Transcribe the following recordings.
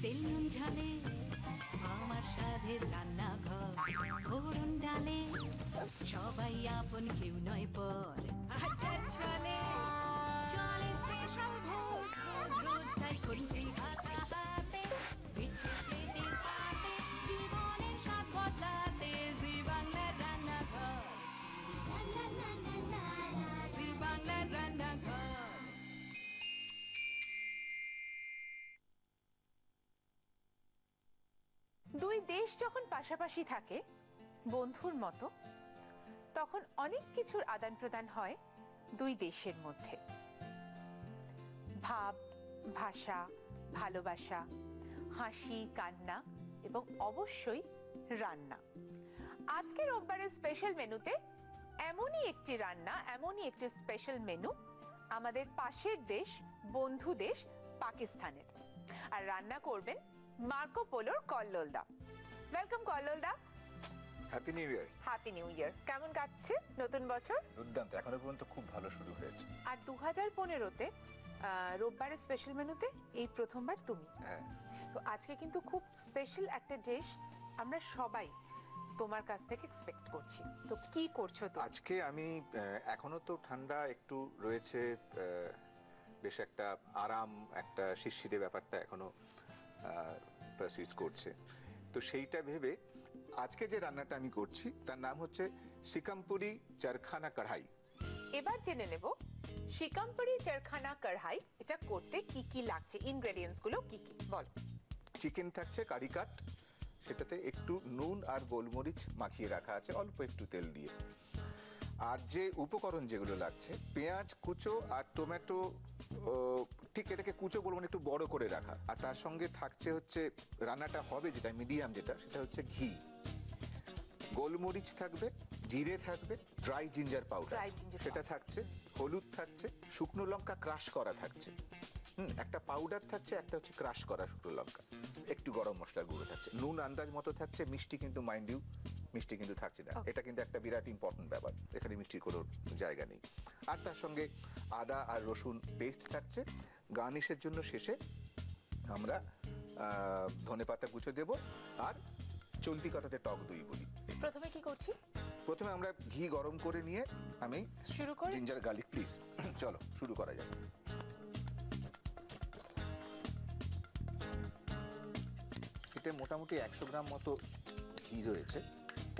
তেল নুন ঝালে আমার স্বাদের রান্নাঘর, ফোড়ন ডালে সবাই আপন, কেউ নয় পর। আড্ডার ছলে চলে স্পেশাল ভোজ, রোজ রোজ তাই খুন্তি হাতে বিচ্ছে প্লেটে পাতে, জীবনের স্বাদ বদলাতে জি বাংলার রান্নাঘর, জি বাংলার রান্নাঘর। দুই দেশ যখন পাশাপাশি থাকে বন্ধুর মতো, তখন অনেক কিছুর আদান প্রদান হয় দুই দেশের মধ্যে। ভাব, ভাষা, ভালোবাসা, হাসি, কান্না এবং অবশ্যই রান্না। আজকে রোববারের স্পেশাল মেনুতে এমনই একটি রান্না, এমনই একটি স্পেশাল মেনু আমাদের পাশের দেশ, বন্ধু দেশ পাকিস্তানের। আর রান্না করবেন মার্কো পোলোর কল্লোল দা। ওয়েলকাম কল্লোল দা। Happy new year. Happy new year. কেমন কাটছে নতুন বছর? দুর্দান্ত, এখনো পর্যন্ত খুব ভালো শুরু হয়েছে। আর 2015-তে রোববারের স্পেশাল মেনুতে এই প্রথমবার তুমি। হ্যাঁ। তো আজকে কিন্তু খুব স্পেশাল একটা ডিশ আমরা সবাই তোমার কাছ থেকে এক্সপেক্ট করছি। তো কি করছো তো? আজকে আমি এখনো তো ঠান্ডা একটু রয়েছে, বেশ একটা আরাম, একটা শিরশিরে ব্যাপারটা এখনো পারসিস্ট করছে। তো সেইটা ভেবে আজকে যে রান্নাটা আমি করছি তার নাম হচ্ছে সিকামপুরি চারখানা কড়াই। এবার জেনে নেব সিকামপুরি চারখানা কড়াই এটা করতে কি কি লাগছে, ইনগ্রেডিয়েন্টস গুলো কি কি বল। চিকেন থাকছে কারি কাট, সেটাতে একটু নুন আর গোলমরিচ মাখিয়ে রাখা আছে অল্প একটু তেল দিয়ে। আর যে উপকরণ যেগুলো লাগছে, পেঁয়াজ কুচো আর টমেটো, ঠিক এটাকে কুচো বলবো না, একটু বড় করে রাখা। আর তার সঙ্গে থাকছে হচ্ছে, রান্নাটা হবে যেটা মিডিয়াম, সেটা হচ্ছে ঘি, গোলমরিচ থাকবে, জিরে থাকবে, ড্রাই জিঞ্জার পাউডার সেটা থাকছে, হলুদ থাকছে, শুকনো লঙ্কা ক্রাশ করা থাকছে, একটা পাউডার থাকছে, একটা হচ্ছে ক্রাশ করা শুকনো লঙ্কা, একটু গরম মশলার গুঁড়ো থাকছে, নুন আন্দাজ মতো থাকছে, মিষ্টি কিন্তু মাইন্ড ইউ মিষ্টি কিন্তু থাকছে না। এটা কিন্তু একটা বিরাট ইম্পর্টেন্ট ব্যাপার, এখানে মিষ্টির কোনো জায়গা নেই। আর তার সঙ্গে আদা আর রসুন পেস্ট থাকছে। গার্নিশের জন্য শেষে আমরা ধনেপাতা কুচো দেব, আর চলতি কথাতে টক দই বলি। প্রথমে কি করছি? প্রথমে আমরা ঘি গরম করে নিয়ে আমি শুরু করি। জিঞ্জার গার্লিক, প্লিজ চলো শুরু করা যাক। এটা মোটামুটি 100 গ্রাম মতো ঘি রয়েছে।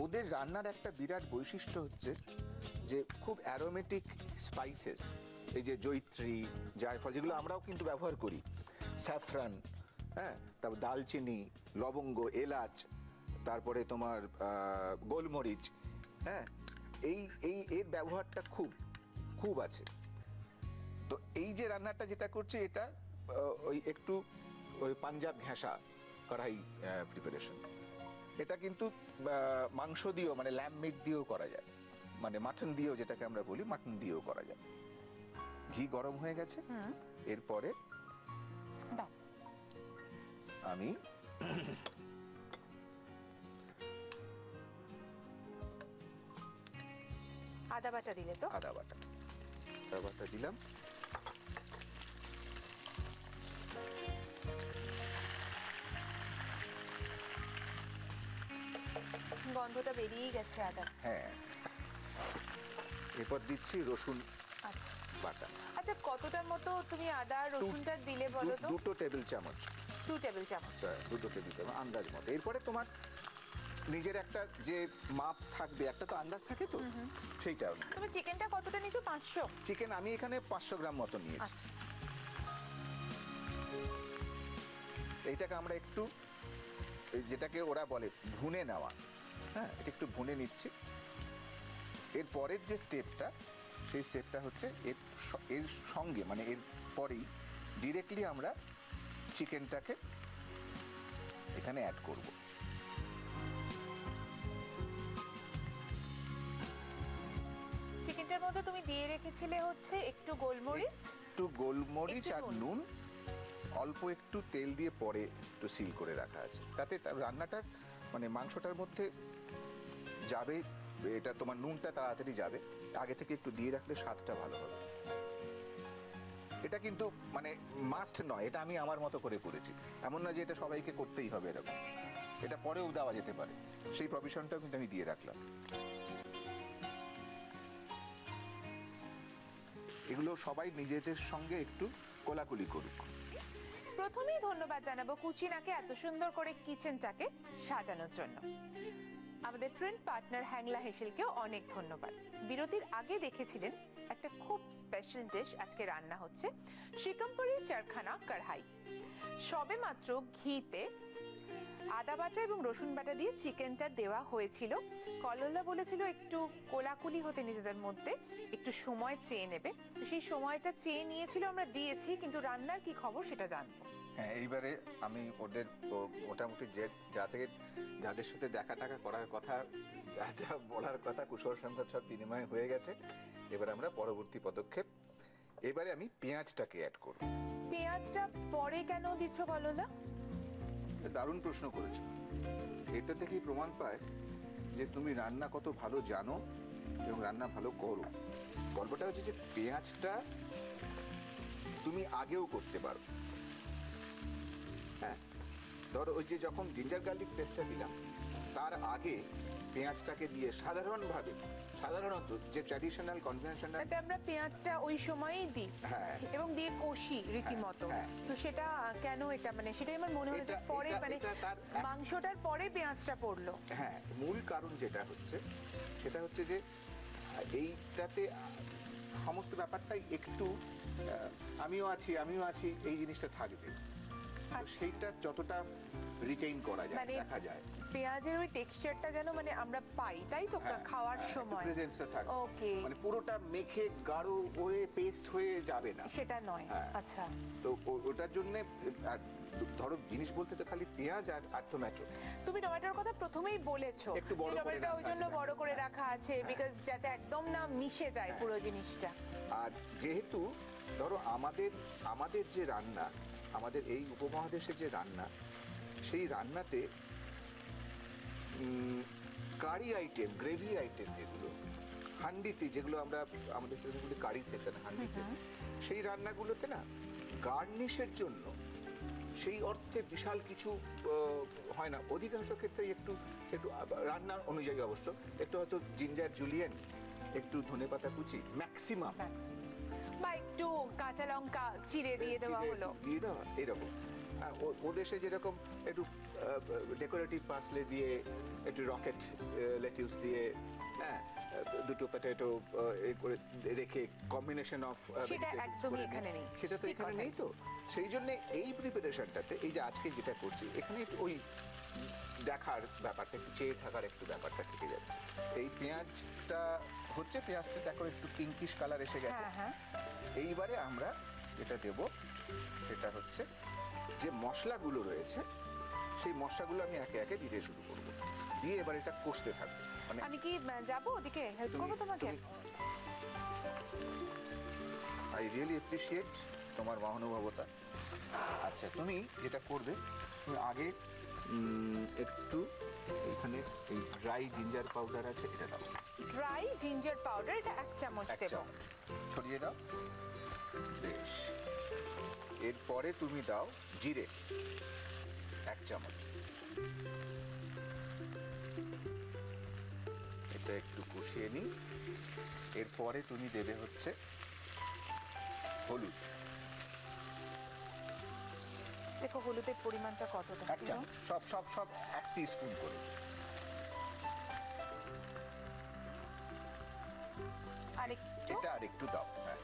ওদের রান্নার একটা বিরাট বৈশিষ্ট্য হচ্ছে যে খুব অ্যারোমেটিক স্পাইসেস, এই যে জয়িত্রী, জায়ফল, যেগুলো আমরাও কিন্তু ব্যবহার করি, স্যাফরান, হ্যাঁ, তারপর দালচিনি, লবঙ্গ, এলাচ, তারপরে তোমার গোলমরিচ, হ্যাঁ, এর ব্যবহারটা খুব আছে। তো এই যে রান্নাটা যেটা করছে, এটা ওই একটু ওই পাঞ্জাব ঘেঁষা কড়াই প্রিপারেশন। এটা কিন্তু মাংস দিয়েও, মানে ল্যাম্ব মিট দিয়েও করা যায়, মানে মাটন দিয়েও, যেটাকে আমরা বলি মাটন দিয়েও করা যায়। ঘি গরম হয়ে গেছে, এরপরে আমি আদা বাটা দিলে তো? আদা বাটা দিলাম। গন্ধটা বেরিয়ে গেছে আদা। হ্যাঁ, এরপর দিচ্ছি রসুন বাটা। আচ্ছা, কতটার মতো তুমি আদা রসুনটা দিলে বলো তো? 2 টেবিল চামচ। 2 টেবিল চামচ। 2 টেবিল চামচ আন্দাজ মতো। এরপরে তোমার নিজের একটা যে মাপ থাকবে, একটা তো আন্দাজ থাকে, তো সেইটা। তুমি চিকেনটা কতটা নিয়েছো? 500? চিকেন আমি এখানে 500 গ্রাম মতো নিয়েছি। এইটাকে আমরা একটু, যেটাকে ওরা বলে ভুনে নেওয়া, হ্যাঁ, এটা একটু ভুনে নিচ্ছি। এর পরের যে স্টেপটা, সেই স্টেপটা হচ্ছে এর সঙ্গে, মানে এর পরেই ডিরেক্টলি আমরা চিকেনটাকে এখানে অ্যাড করব। চিকেনটার মধ্যে তুমি দিয়ে রেখেছিলে হচ্ছে একটু গোলমরিচ আর নুন, অল্প একটু তেল দিয়ে পরে একটু সিল করে রাখা আছে, তাতে রান্নাটার মানে মাংসটার মধ্যে যাবে এটা তোমার নুনটা তাড়াতাড়ি যাবে, আগে থেকে একটু দিয়ে রাখলে স্বাদটা ভালো হবে। এটা কিন্তু মানে মাস্ট নয়, এটা আমি আমার মতো করে করেছি, এমন না যে এটা সবাইকে করতেই হবে এরকম, এটা পরেও দেওয়া যেতে পারে, সেই প্রভিশনটাও কিন্তু আমি দিয়ে রাখলাম। এগুলো সবাই নিজেদের সঙ্গে একটু কোলাকুলি করুক। প্রথমেই ধন্যবাদ জানাবো কুচিনাকে এত সুন্দর করে কিচেনটাকে সাজানোর জন্য। আমাদের প্রিন্ট পার্টনার হ্যাংলা হেসেলকেও অনেক ধন্যবাদ। বিরতির আগে দেখেছিলেন একটা খুব স্পেশাল ডিশ আজকে রান্না হচ্ছে, শ্রীকম্পরি চারখানা কড়াই। সবে মাত্র ঘিতে আদা বাটা এবং রসুন বাটা দিয়ে চিকেনটা দেওয়া হয়েছিল। কলল্লা বলেছিল একটু কোলাকুলি হতে নিজেদের মধ্যে, একটু সময় চেয়ে নেবে, তো সেই সময়টা চেয়ে নিয়েছিল, আমরা দিয়েছি, কিন্তু রান্নার কি খবর সেটা জানবো। হ্যাঁ, এইবারে আমি ওদের মোটামুটি যে যাদের সাথে দেখা টাকা করার কথা, যা যা বলার কথা, কুশল সংবাদ সব বিনিময় হয়ে গেছে। এবার আমরা পরবর্তী পদক্ষেপ, এবারে আমি পেঁয়াজটাকে অ্যাড করব। পেঁয়াজটা পরে কেন দিচ্ছ কলল্লা? দারুণ প্রশ্ন করেছো। এটা থেকেই প্রমাণ পায় যে তুমি রান্না কত ভালো জানো এবং রান্না ভালো করো। গল্পটা হচ্ছে যে পেঁয়াজটা তুমি আগেও করতে পারো। হ্যাঁ, ধরো ওই যে যখন জিঞ্জার গার্লিক পেস্টটা দিলাম, তার আগে পেঁয়াজটাকে দিয়ে সাধারণত যে ট্র্যাডিশনাল কনভেনশনাল, তাতে আমরা পেঁয়াজটা ওই সময়ই দিই, হ্যাঁ, এবং দিয়ে কষি রীতিমতো। হ্যাঁ। তো সেটা কেন, এটা মানে সেটাই আমার মনে হচ্ছে পরে, মানে মাংসটার পরে পেঁয়াজটা পড়লো। হ্যাঁ, মূল কারণ যেটা হচ্ছে সেটা হচ্ছে যে এইটাতে সমস্ত ব্যাপারটাই একটু আমিও আছি এই জিনিসটা থাকবে, সেইটা যতটা রিটেইন করা যায়, মানে দেখা যায় পেঁয়াজের ওই টেক্সচারটা যেন মানে আমরা পাই, তাই তো খাওয়ার সময় প্রেজেন্সটা থাকবে। ওকে, মানে পুরোটা মেখে গাঢ় হয়ে পেস্ট হয়ে যাবে না, সেটা নয়। হ্যাঁ। আচ্ছা, তো ওটার জন্য ধরো জিনিস বলতে তো খালি পেঁয়াজ আর টমেটো। তুমি টমেটোর কথা প্রথমেই বলেছো, একটু বড় করে টমেটোটা ওই জন্য রাখা আছে, বড় করে রাখা আছে, বিকজ যাতে একদম না মিশে যায় পুরো জিনিসটা। আর যেহেতু ধরো আমাদের যে রান্না, আমাদের এই উপমহাদেশে যে রান্না, সেই রান্নাতে কারি আইটেম, গ্রেভি আইটেম যেগুলো হান্ডিতে, যেগুলো আমরা আমাদের সেগুলো কারি সেকশন হান্ডিতে, সেই রান্নাগুলোতে না গার্নিশের জন্য সেই অর্থে বিশাল কিছু হয় না। অধিকাংশ ক্ষেত্রে একটু রান্নার অনুযায়ী অবশ্য একটু হয়তো জিঞ্জার জুলিয়েন, একটু ধনেপাতা কুচি ম্যাক্সিমাম, বা একটু কাঁচা লঙ্কা চিড়ে দিয়ে দেওয়া হলো, দিয়ে দেওয়া এরকম। ও দেশে যেরকম একটু ডেকোরেটিভ পার্সলে দিয়ে, একটু রকেট লেটিউস দিয়ে, হ্যাঁ, দুটো পটেটো করে রেখে কম্বিনেশন অফ, সেটা একদমই এখানে নেই, সেটা তো এখানে নেই। তো সেই জন্য এই প্রিপারেশনটাতে, এই যে আজকে যেটা করছি, এখানে একটু ওই দেখার ব্যাপারটা, একটু চেয়ে থাকার একটু ব্যাপারটা থেকে যাচ্ছে। এই পেঁয়াজটা হচ্ছে, পেঁয়াজটা দেখো একটু পিঙ্কিশ কালার এসে গেছে। এইবারে আমরা যেটা দেব সেটা হচ্ছে যে মশলাগুলো রয়েছে, সেই মশলাগুলো আমি একে একে দিতে শুরু করব, দিয়ে এবার এটা কষতে থাকবো। মানে আমি কি যাবো ওদিকে হেল্প করবো তোমাকে? আই রিয়েলি অ্যাপ্রিশিয়েট তোমার মহানুভবতা। আচ্ছা, তুমি যেটা করবে, তুমি আগে একটু এখানে এই ড্রাই জিঞ্জার পাউডার আছে, এটা দাও। ড্রাই জিঞ্জার পাউডার, এটা 1 চামচ দেব। ছড়িয়ে দাও, বেশ। এরপরে তুমি দাও জিরে 1 চামচ, এটা একটু কষিয়ে নিই। এরপরে তুমি দেবে হচ্ছে হলুদ, দেখো হলুদের পরিমাণটা কতটা, 1 চামচ, সব 1 টিস্পুন করে। এটা আর একটু দাও, হ্যাঁ,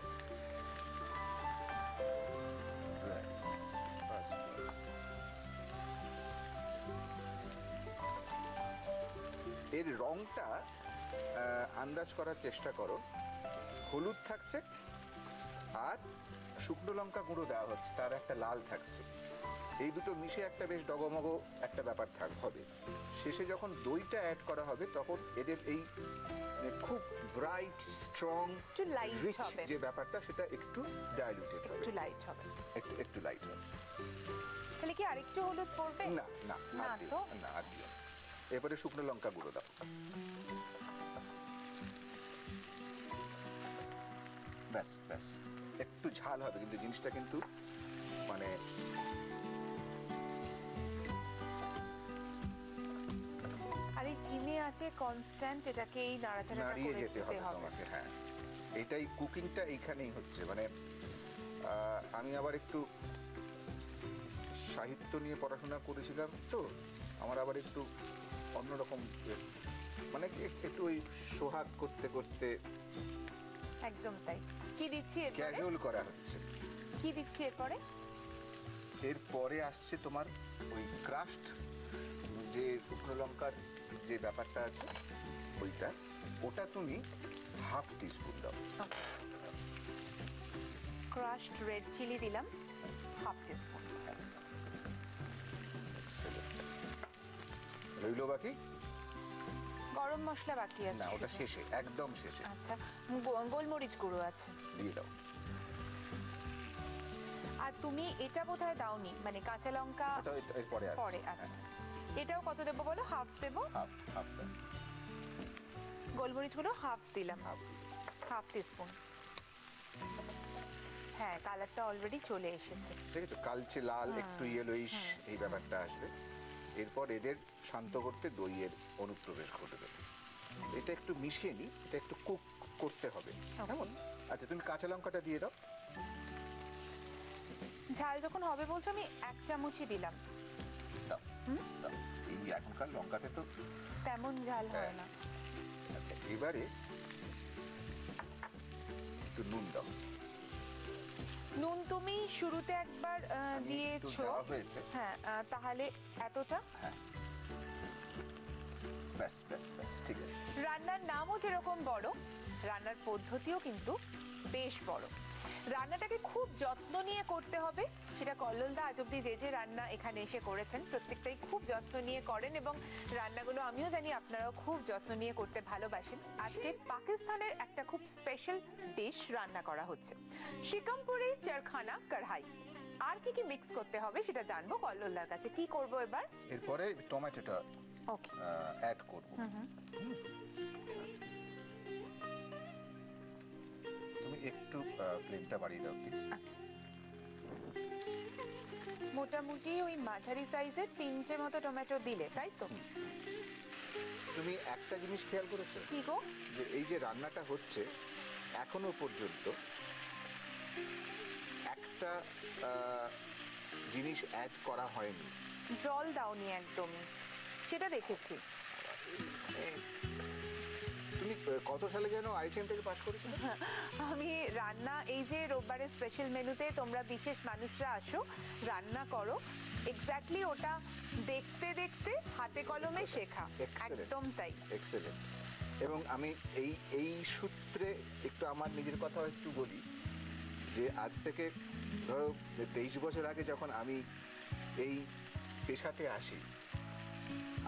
এর রংটা আন্দাজ করার চেষ্টা করো। হলুদ থাকছে আর শুকনো লঙ্কা গুঁড়ো দেওয়া হচ্ছে, তার একটা লাল থাকছে, এই দুটো মিশে একটা বেশ ডগমগ একটা ব্যাপার হবে। শেষে যখন দইটা অ্যাড করা হবে, তখন এদের এই খুব ব্রাইট স্ট্রং রিচ যে ব্যাপারটা, সেটা একটু ডাইলুটেড হবে, একটু লাইট হবে, একটু লাইট হবে। তাহলে কি আরেকটু হলুদ পড়বে? না, আর দিও। এবারে শুকনো লঙ্কা গুঁড়ো দাও, ব্যাস ব্যাস, একটু ঝাল হবে কিন্তু জিনিসটা কিন্তু মানে আর এই ধিমে আছে কনস্ট্যান্ট, এটাকে এই নাড়াচাড়া নাড়িয়ে করে যেতে হবে তোমাকে। হ্যাঁ, এটাই কুকিংটা এইখানেই হচ্ছে। মানে আমি আবার একটু সাহিত্য নিয়ে পড়াশোনা করেছিলাম, তো আমার আবার একটু অন্যরকম মানে একটু ওই সোহাগ করতে করতে একদম তাই। কি দিচ্ছি এরপরে? ক্যাজুয়াল করা হচ্ছে। কি দিচ্ছি এরপরে? এরপরে আসছে তোমার ওই ক্রাস্ট যে শুকনো লঙ্কার যে ব্যাপারটা আছে ওইটা, ওটা তুমি হাফ টিস্পুন দাও। ক্রাশড রেড চিলি দিলাম হাফ টিস্পুন। রইলো বাকি? গরম মশলা বাকি আছে। না, ওটা শুধু। শেষে, একদম শেষে আচ্ছা, গোলমরিচ গুঁড়ো আছে। দিয়ে দাও। আর তুমি এটা বোধহয় দাওনি, মানে কাঁচা লঙ্কা ওটা এরপরে আসছে। পরে। আচ্ছা, এটাও কত দেবো বলো? হাফ দেবো। হাফ হাফ দাও। গোলমরিচ গুলো হাফ দিলাম, হাফ। Half teaspoon. হ্যাঁ, কালারটা অলরেডি চলে এসেছে। ঠিক আছে, কালচে লাল একটু ইয়েলোইশ এই ব্যাপারটা আসবে। এরপর এদের শান্ত করতে দইয়ের অনুপ্রবেশ ঘটবে। এটা একটু মিশিয়ে নি, এটা একটু কুক করতে হবে। কেমন? আচ্ছা, তুমি কাঁচা লঙ্কাটা দিয়ে দাও। ঝাল যখন হবে বলছো, আমি 1 চামচই দিলাম। দাও দাও। এই এখনকার লঙ্কাতে তো তেমন ঝাল হয় না। আচ্ছা, এবারে একটু নুন দাও। নুন তুমি শুরুতে একবার একটু দিয়েছো। দেওয়া হয়েছে। হ্যাঁ, তাহলে এতটা। হ্যাঁ, ব্যাস ব্যাস ব্যাস, ঠিক আছে। রান্নার নামও যেরকম বড়, রান্নার পদ্ধতিও কিন্তু বেশ বড়। রান্নাটাকে খুব যত্ন নিয়ে করতে হবে। সেটা কল্লোলদা আজ অব্দি যে রান্না এখানে এসে করেছেন প্রত্যেকটাই খুব যত্ন নিয়ে করেন, এবং রান্নাগুলো আমিও জানি আপনারাও খুব যত্ন নিয়ে করতে ভালোবাসেন। আজকে পাকিস্তানের একটা খুব স্পেশাল ডিশ রান্না করা হচ্ছে, শিকমপুরি চারখানা কড়াই। আর কি কি মিক্স করতে হবে সেটা জানবো কল্লোলদার কাছে। কি করব এবার? এরপরে টমেটোটা ওকে। অ্যাড করব। তুমি একটু ফ্লেমটা বাড়িয়ে দাও প্লিজ। মোটামুটি ওই মাঝারি সাইজের 3টে মতো টমেটো দিলে, তাই তো? তুমি একটা জিনিস খেয়াল করেছো কি গো? যে এই যে রান্নাটা হচ্ছে এখনো পর্যন্ত একটা জিনিস অ্যাড করা হয়নি। জল দাওনি একদমই, সেটা দেখেছি। তুমি কত সালে যেন আইসিএম থেকে পাস করেছিলে? আমি রান্না, এই যে রোববারের স্পেশাল মেনুতে তোমরা বিশেষ মানুষরা আসো, রান্না করো, এক্স্যাক্টলি ওটা দেখতে দেখতে হাতে কলমে শেখা। Excellent. একদম তাই। এক্সেলেন্ট। এবং আমি এই সূত্রে একটু আমার নিজের কথাও একটু বলি যে আজ থেকে ধরো 23 বছর আগে যখন আমি এই পেশাতে আসি,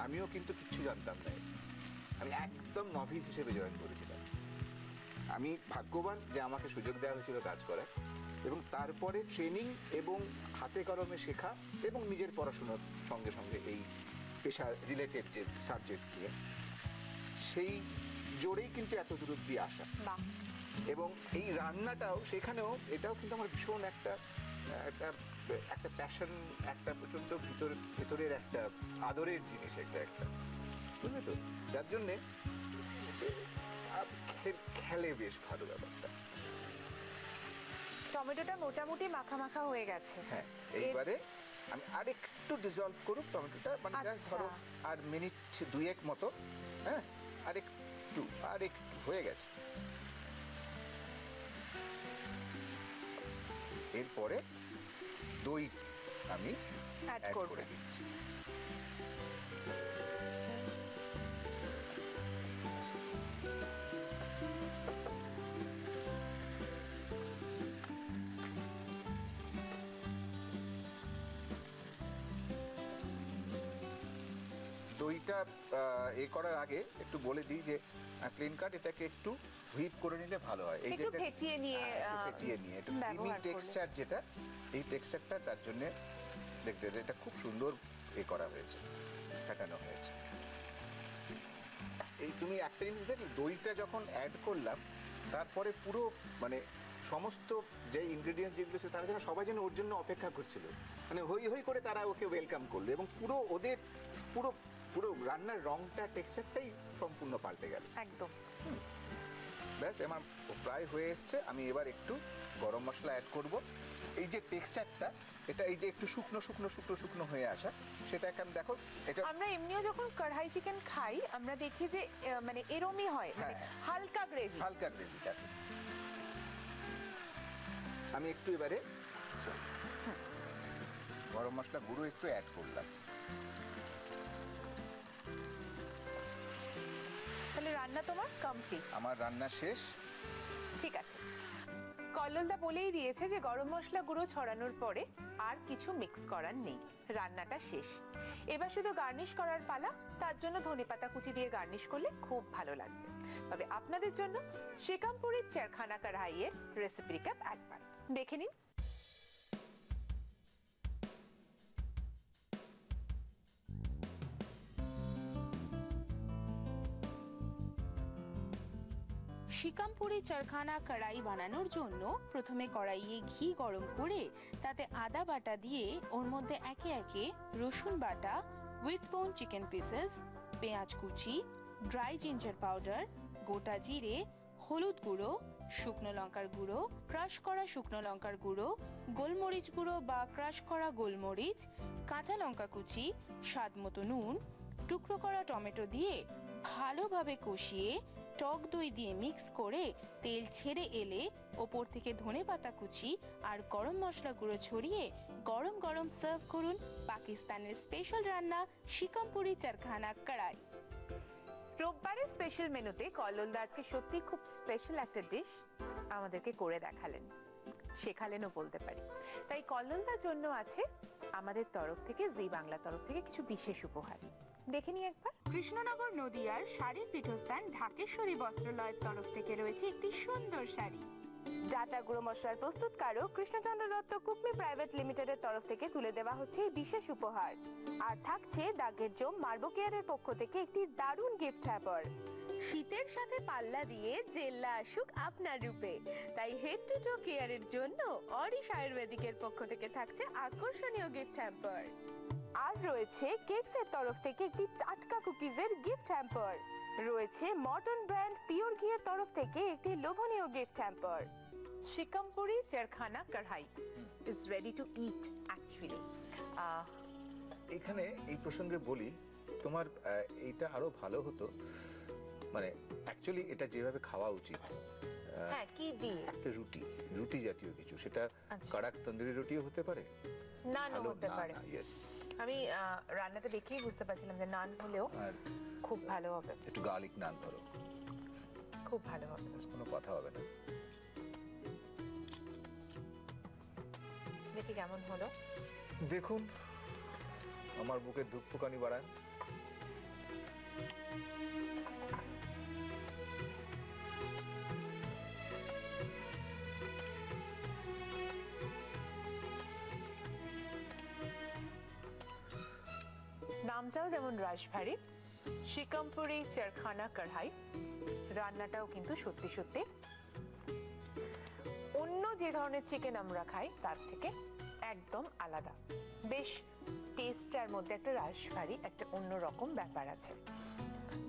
আমিও কিন্তু কিচ্ছু জানতাম না। আমি একদম নভিস হিসেবে জয়েন করেছিলাম। আমি ভাগ্যবান যে আমাকে সুযোগ দেওয়া হয়েছিল কাজ করার, এবং তারপরে ট্রেনিং এবং হাতে কলমে শেখা এবং নিজের পড়াশোনার সঙ্গে সঙ্গে এই পেশা রিলেটেড যে সাবজেক্ট নিয়ে, সেই জোরেই কিন্তু এত দূর অব্দি আসা। বাহ। এবং এই রান্নাটাও, সেখানেও এটাও কিন্তু আমার ভীষণ একটা একটা একটা প্যাশন, একটা প্রচন্ড ভেতরের একটা আদরের জিনিস, একটা বুঝলে তো, যার জন্যে খেলে বেশ ভালো ব্যাপারটা। টমেটোটা মোটামুটি মাখা মাখা হয়ে গেছে। হ্যাঁ, এইবারে আমি আরেকটু ডিজলভ করুক টমেটোটা, মানে জাস্ট আচ্ছা। ধরো আর মিনিট 2 মতো। হ্যাঁ, আরেকটু হয়ে গেছে। এরপরে দই আমি অ্যাড অ্যাড করবে। করে দিচ্ছি। দইটা এ করার আগে একটু বলে দিই যে প্লেন কাট এটাকে একটু হুইপ করে নিলে ভালো হয়। এই একটু ফেটিয়ে নিয়ে, ফেটিয়ে নিয়ে একটু ক্রিমি ব্যবহার করলে। টেক্সচার, যেটা এই টেক্সচারটা, তার জন্য দেখতে এটা খুব সুন্দর এ করা হয়েছে, ফেটানো হয়েছে। এই তুমি একটা জিনিস দেখলে, দইটা যখন অ্যাড করলাম তারপরে পুরো মানে সমস্ত যে ইনগ্রেডিয়েন্টস যেগুলো ছিল তারা যেন সবাই যেন ওর জন্য অপেক্ষা করছিল, মানে হই হই করে তারা ওকে ওয়েলকাম করলো এবং পুরো ওদের পুরো পুরো রান্নার রংটা টেক্সচারটাই সম্পূর্ণ পাল্টে গেল। একদম। ব্যাস আমার প্রায় হয়ে এসছে। আমি এবার একটু গরম মশলা অ্যাড করব। এই যে টেক্সচারটা, এটা এই যে একটু শুকনো শুকনো শুকনো শুকনো হয়ে আসা, সেটা এখন দেখো। এটা আমরা এমনিও যখন কড়াই চিকেন খাই আমরা দেখি যে মানে এরমই হয়, মানে হ্যাঁ। হালকা গ্রেভি। হালকা গ্রেভিটা আমি একটু এবারে গরম মশলা গুঁড়ো একটু অ্যাড করলাম। তাহলে রান্না তোমার কমপ্লিট? আমার রান্না শেষ। ঠিক আছে। কল্লোলদা বলেই দিয়েছে যে গরম মশলা গুঁড়ো ছড়ানোর পরে আর কিছু মিক্স করার নেই, রান্নাটা শেষ। এবার শুধু গার্নিশ করার পালা। তার জন্য ধনেপাতা কুচি দিয়ে গার্নিশ করলে খুব ভালো লাগবে। তবে আপনাদের জন্য শিকামপুরি চারখানা কড়াইয়ের রেসিপি রিক্যাপ একবার দেখে নিন। শিকামপুরি চারখানা কড়াই বানানোর জন্য প্রথমে কড়াইয়ে ঘি গরম করে তাতে আদা বাটা দিয়ে ওর মধ্যে একে একে রসুন বাটা, উইথ বোন চিকেন পিসেস, পেঁয়াজ কুচি, ড্রাই জিঞ্জার পাউডার, গোটা জিরে, হলুদ গুঁড়ো, শুকনো লঙ্কার গুঁড়ো, ক্রাশ করা শুকনো লঙ্কার গুঁড়ো, গোলমরিচ গুঁড়ো বা ক্রাশ করা গোলমরিচ, কাঁচা লঙ্কা কুচি, স্বাদ মতো নুন, টুকরো করা টমেটো দিয়ে ভালোভাবে কষিয়ে টক দই দিয়ে মিক্স করে তেল ছেড়ে এলে ওপর থেকে ধনেপাতা কুচি আর গরম মশলা গুঁড়ো ছড়িয়ে গরম গরম সার্ভ করুন পাকিস্তানের স্পেশাল রান্না শিকামপুরি চারখানা কড়াই। রোববারের স্পেশাল মেনুতে কল্লোলদা আজকে সত্যি খুব স্পেশাল একটা ডিশ আমাদেরকে করে দেখালেন, শেখালেনও বলতে পারি। তাই কল্লোলদার জন্য আছে আমাদের তরফ থেকে, জি বাংলা তরফ থেকে কিছু বিশেষ উপহার। দেখে নিই একবার। কৃষ্ণনগর নদিয়ার শাড়ির পীঠস্থান ঢাকেশ্বরী বস্ত্রালয়ের তরফ থেকে রয়েছে একটি সুন্দর শাড়ি। জাটা গুঁড়ো মশলার প্রস্তুতকারক কৃষ্ণচন্দ্র দত্ত কুকমি প্রাইভেট লিমিটেডের তরফ থেকে তুলে দেওয়া হচ্ছে এই বিশেষ উপহার। আর থাকছে দাগের জম মার্বো কেয়ারের পক্ষ থেকে একটি দারুণ গিফট হ্যাপার। শীতের সাথে পাল্লা দিয়ে জেল্লা আসুক আপনার রূপে, তাই হেড টু টো কেয়ারের জন্য অরিশ আয়ুর্বেদিকের পক্ষ থেকে থাকছে আকর্ষণীয় গিফট হ্যাম্পার। আর রয়েছে কেকসের তরফ থেকে একটি টাটকা কুকিজের গিফট হ্যাম্পার। রয়েছে মর্টন ব্র্যান্ড পিওর ঘিয়ের তরফ থেকে একটি লোভনীয় গিফট হ্যাম্পার। শিকামপুরি চারখানা কড়াই is ready to it actually. এখানে এই প্রসঙ্গে বলি, তোমার এইটা আরো ভালো হতো, মানে অ্যাকচুয়ালি এটা যেভাবে খাওয়া উচিত। হ্যাঁ, কি দিয়ে? একটা রুটি, রুটি জাতীয় কিছু, সেটা আচ্ছা। কড়াক তন্দুরি রুটিও হতে পারে, নান হতে পারে। ইয়েস। আমি রান্নাটা দেখেই বুঝতে পারছিলাম যে নান হলেও আর খুব ভালো হবে, একটু গার্লিক নান ধরো, খুব ভালো হবে। কোনো কথা হবে না। দেখি কেমন হলো। দেখুন, আমার বুকে ধুকপুকানি বাড়ায়। নামটাও যেমন রাশভারী, শিকামপুরি চারখানা কড়াই, রান্নাটাও কিন্তু সত্যি সত্যি অন্য যে ধরনের চিকেন আমরা খাই তার থেকে একদম আলাদা। বেশ টেস্টটার মধ্যে একটা রাশভারী, একটা অন্যরকম ব্যাপার আছে।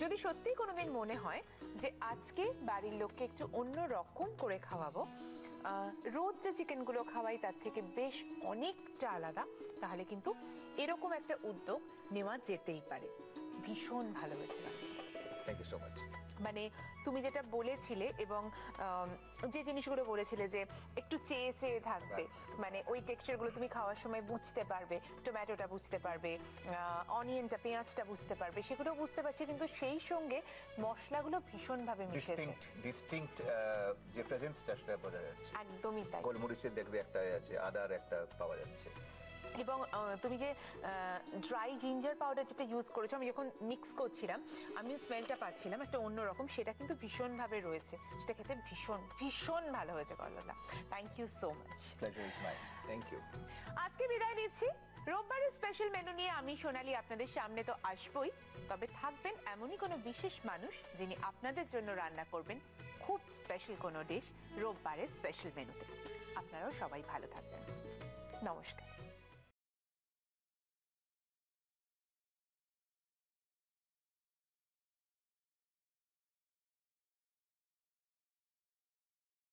যদি সত্যি কোনোদিন মনে হয় যে আজকে বাড়ির লোককে একটু অন্য রকম করে খাওয়াবো, রোজ যে চিকেনগুলো খাওয়াই তার থেকে বেশ অনেকটা আলাদা, তাহলে কিন্তু এরকম একটা উদ্যোগ নেওয়া যেতেই পারে। ভীষণ ভালো হয়েছিল। Thank you so much. মানে তুমি যেটা বলেছিলে এবং যে জিনিসগুলো বলেছিলে যে একটু চেয়ে চেয়ে থাকবে, মানে ওই টেক্সচারগুলো তুমি খাওয়ার সময় বুঝতে পারবে, টমেটোটা বুঝতে পারবে, অনিয়নটা, পেঁয়াজটা বুঝতে পারবে, সেগুলো বুঝতে পারছি, কিন্তু সেই সঙ্গে মশলাগুলো ভীষণভাবে মিশেছে। ডিস্টিংক্ট যে প্রেজেন্সটা সেটা বোঝা যাচ্ছে। একদমই তাই। গোলমরিচের দেখবে একটা আছে, আদার একটা পাওয়া যাচ্ছে। এবং তুমি যে ড্রাই জিঞ্জার পাউডার যেটা ইউজ করেছো, আমি যখন মিক্স করছিলাম আমি স্মেলটা পাচ্ছিলাম একটা অন্যরকম, সেটা কিন্তু ভীষণভাবে রয়েছে, সেটা খেতে ভীষণ ভীষণ ভালো হয়েছে করলাদা। Thank you so much. Pleasure is mine. Thank you. আজকে বিদায় নিচ্ছি। রোববারের স্পেশাল মেনু নিয়ে আমি সোনালি আপনাদের সামনে তো আসবই, তবে থাকবেন এমনই কোনো বিশেষ মানুষ যিনি আপনাদের জন্য রান্না করবেন খুব স্পেশাল কোনো ডিশ রোববারের স্পেশাল মেনুতে। আপনারাও সবাই ভালো থাকবেন। নমস্কার।